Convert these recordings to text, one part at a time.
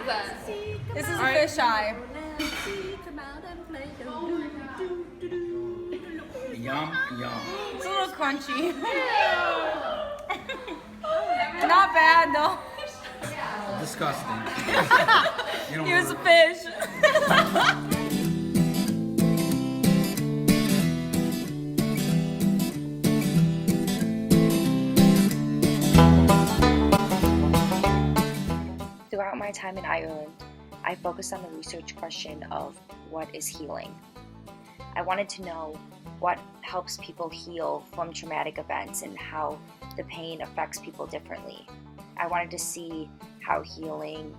is that? This is a fisheye. Yum, yum. It's a little crunchy. Not bad though. Disgusting. You don't Here's a wanna- fish. Throughout my time in Ireland, I focused on the research question of what is healing. I wanted to know what helps people heal from traumatic events and how the pain affects people differently. I wanted to see how healing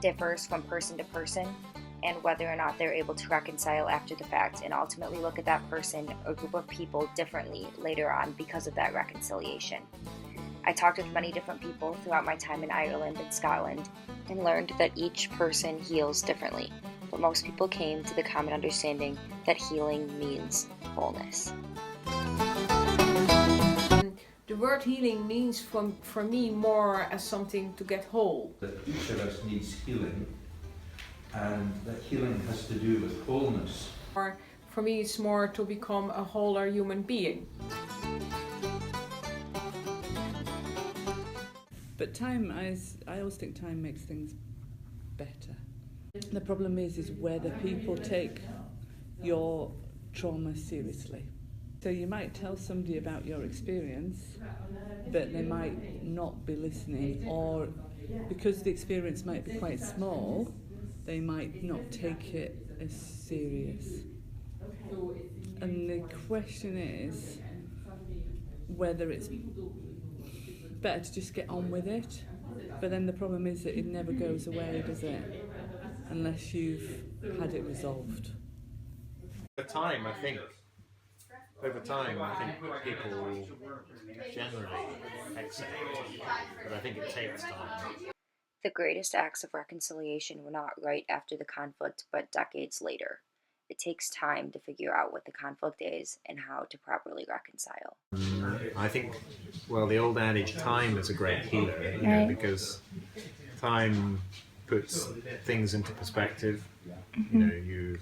differs from person to person and whether or not they're able to reconcile after the fact and ultimately look at that person or group of people differently later on because of that reconciliation. I talked with many different people throughout my time in Ireland and Scotland and learned that each person heals differently, but most people came to the common understanding that healing means wholeness. The word healing means for me more as something to get whole. That each of us needs healing, and that healing has to do with wholeness. Or for me it's more to become a wholer human being. But time, I always think time makes things better. The problem is whether people take your trauma seriously. So you might tell somebody about your experience, but they might not be listening, or because the experience might be quite small, they might not take it as serious. And the question is whether it's better to just get on with it, but then the problem is that it never goes away, does it? Unless you've had it resolved. Over time, I think people generally accept, but I think it takes time. The greatest acts of reconciliation were not right after the conflict, but decades later. It takes time to figure out what the conflict is and how to properly reconcile. I think, well, the old adage, time is a great healer, you know, because time puts things into perspective. You know,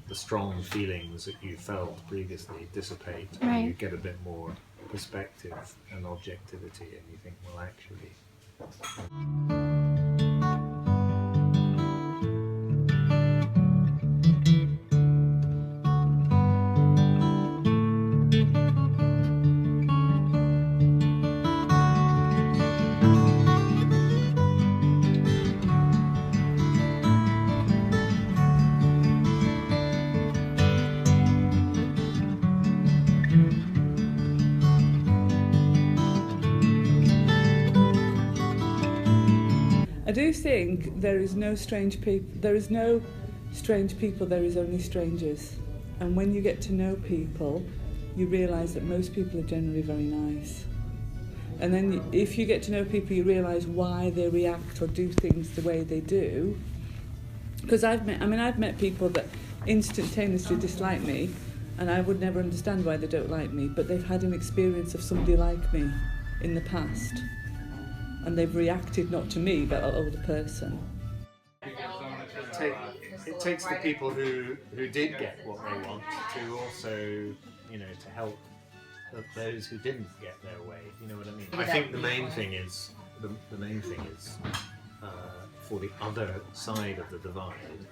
the strong feelings that you felt previously dissipate, and you get a bit more perspective and objectivity, and you think, well, actually. I do think there is no strange people. There is no strange people. There is only strangers. And when you get to know people, you realise that most people are generally very nice. And then if you get to know people, you realise why they react or do things the way they do. Because I've met people that instantaneously dislike me, and I would never understand why they don't like me, but they've had an experience of somebody like me in the past. And they've reacted not to me, but to the person. It takes the people who did get what they want to also, you know, to help those who didn't get their way. You know what I mean? I think the main thing is for the other side of the divide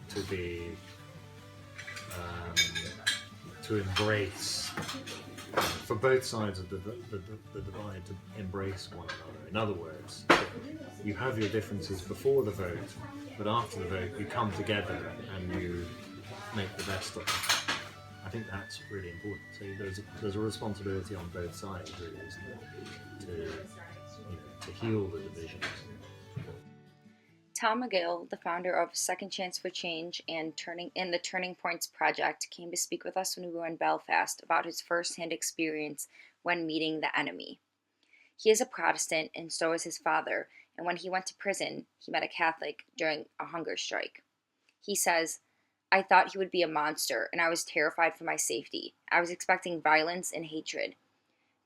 to be to embrace. For both sides of the divide to embrace one another. In other words, you have your differences before the vote, but after the vote you come together and you make the best of it. I think that's really important. So there's a responsibility on both sides, really, isn't there, to heal the divisions. Tom McGill, the founder of Second Chance for Change and the Turning Points Project, came to speak with us when we were in Belfast about his first-hand experience when meeting the enemy. He is a Protestant, and so is his father, and when he went to prison, he met a Catholic during a hunger strike. He says, "I thought he would be a monster, and I was terrified for my safety. I was expecting violence and hatred.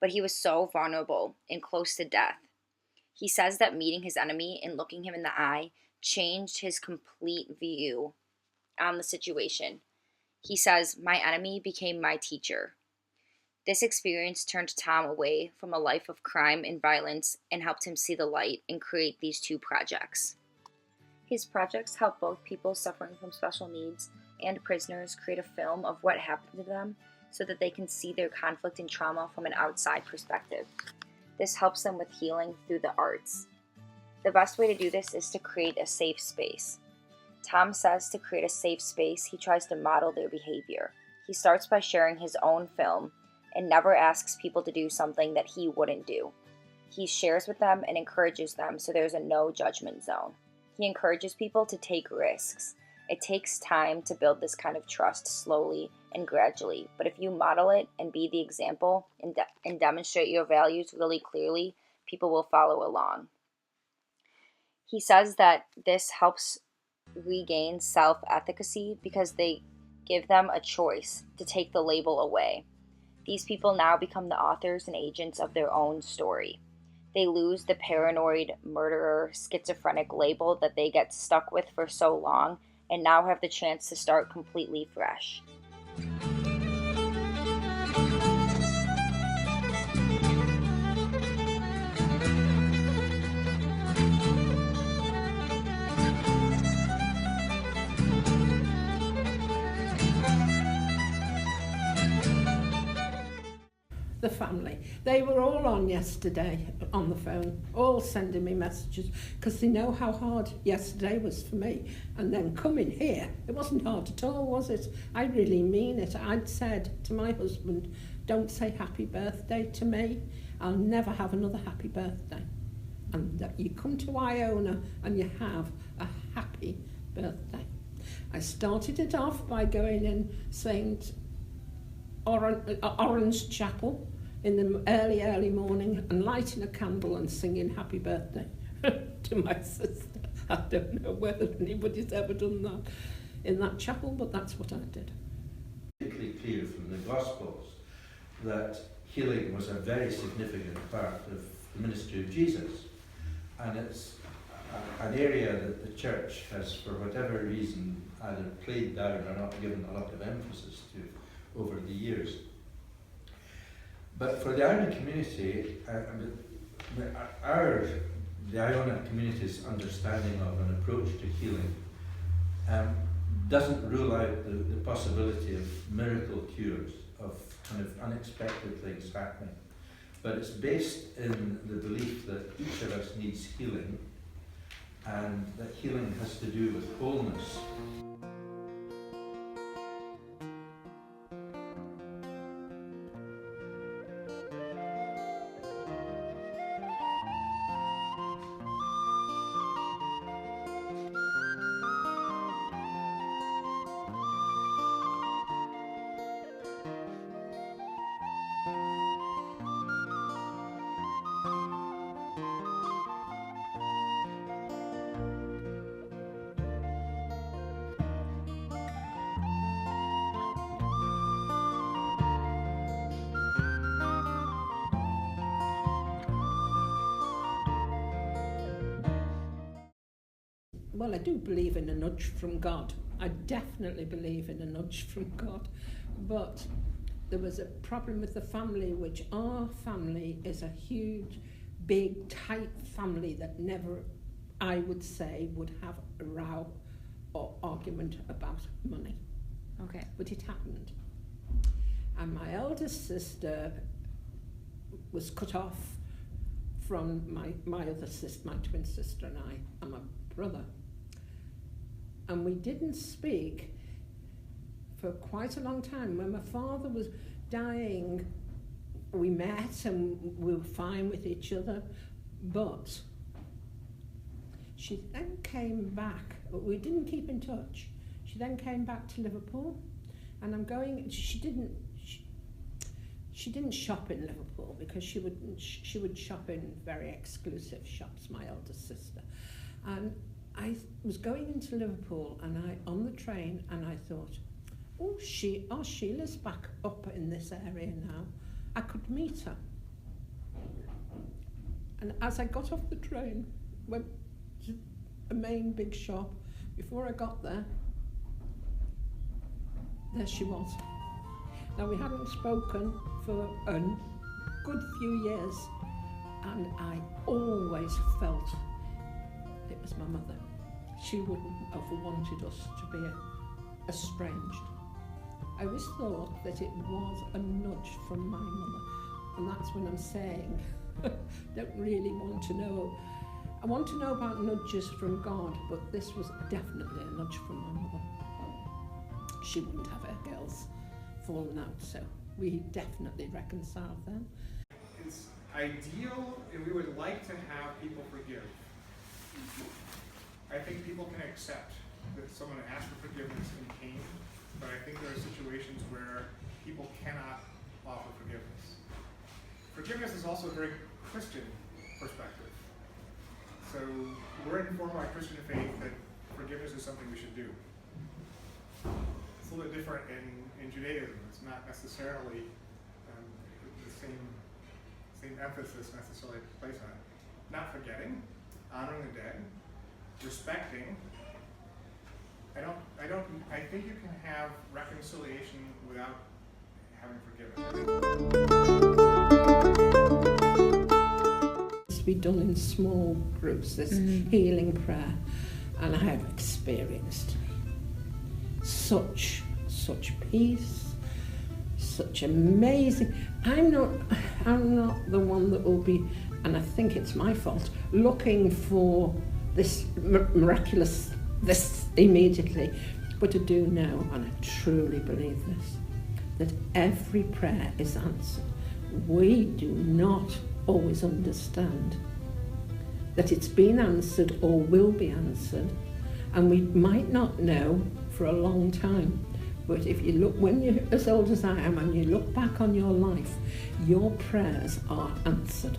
But he was so vulnerable and close to death. He says that meeting his enemy and looking him in the eye changed his complete view on the situation. He says, "My enemy became my teacher." This experience turned Tom away from a life of crime and violence and helped him see the light and create these two projects. His projects help both people suffering from special needs and prisoners create a film of what happened to them so that they can see their conflict and trauma from an outside perspective. This helps them with healing through the arts. The best way to do this is to create a safe space. Tom says to create a safe space, he tries to model their behavior. He starts by sharing his own film and never asks people to do something that he wouldn't do. He shares with them and encourages them, so there's a no judgment zone. He encourages people to take risks. It takes time to build this kind of trust slowly and gradually, but if you model it and be the example and demonstrate your values really clearly, people will follow along. He says that this helps regain self-efficacy because they give them a choice to take the label away. These people now become the authors and agents of their own story. They lose the paranoid, murderer, schizophrenic label that they get stuck with for so long and now have the chance to start completely fresh. The family. They were all on yesterday on the phone, all sending me messages because they know how hard yesterday was for me. And then coming here, it wasn't hard at all, was it? I really mean it. I'd said to my husband, don't say happy birthday to me. I'll never have another happy birthday. And that you come to Iona and you have a happy birthday. I started it off by going in St. Orange Chapel in the early morning and lighting a candle and singing happy birthday to my sister. I don't know whether anybody's ever done that in that chapel, but that's what I did. It's clear from the Gospels that healing was a very significant part of the ministry of Jesus, and it's an area that the church has, for whatever reason, either played down or not given a lot of emphasis to over the years. But for the Iona community, the Iona community's understanding of an approach to healing doesn't rule out the possibility of miracle cures, of kind of unexpected things happening. But it's based in the belief that each of us needs healing, and that healing has to do with wholeness. Well, I do believe in a nudge from God. I definitely believe in a nudge from God. But there was a problem with the family, which our family is a huge, big, tight family that never, I would say, would have a row or argument about money. Okay. But it happened. And my eldest sister was cut off from my other sister, my twin sister and I, and my brother. And we didn't speak for quite a long time. When my father was dying, we met and we were fine with each other, but she then came back. We didn't keep in touch. She then came back to Liverpool, and she didn't shop in Liverpool because she would shop in very exclusive shops, my eldest sister. And I was going into Liverpool and on the train, and I thought, Sheila's back up in this area now. I could meet her. And as I got off the train, went to a main big shop, before I got there she was. Now, we hadn't spoken for a good few years, and I always felt it was my mother. She wouldn't have wanted us to be estranged. I always thought that it was a nudge from my mother, and that's when I'm saying don't really want to know. I want to know about nudges from God, but this was definitely a nudge from my mother. She wouldn't have her girls fallen out, so we definitely reconciled them. It's ideal, and we would like to have people forgive. I think people can accept that someone asks for forgiveness in pain, but I think there are situations where people cannot offer forgiveness. Forgiveness is also a very Christian perspective. So we're informed by Christian faith that forgiveness is something we should do. It's a little bit different in Judaism. It's not necessarily the same emphasis necessarily placed on it. Not forgetting, honoring the dead, respecting. I think you can have reconciliation without having forgiveness. It's be done in small groups, this healing prayer, and I have experienced such peace, such amazing. I'm not the one that will be, and I think it's my fault, looking for this miraculous, this immediately, but I do know, and I truly believe this, that every prayer is answered. We do not always understand that it's been answered or will be answered, and we might not know for a long time. But if you look, when you're as old as I am, and you look back on your life, your prayers are answered.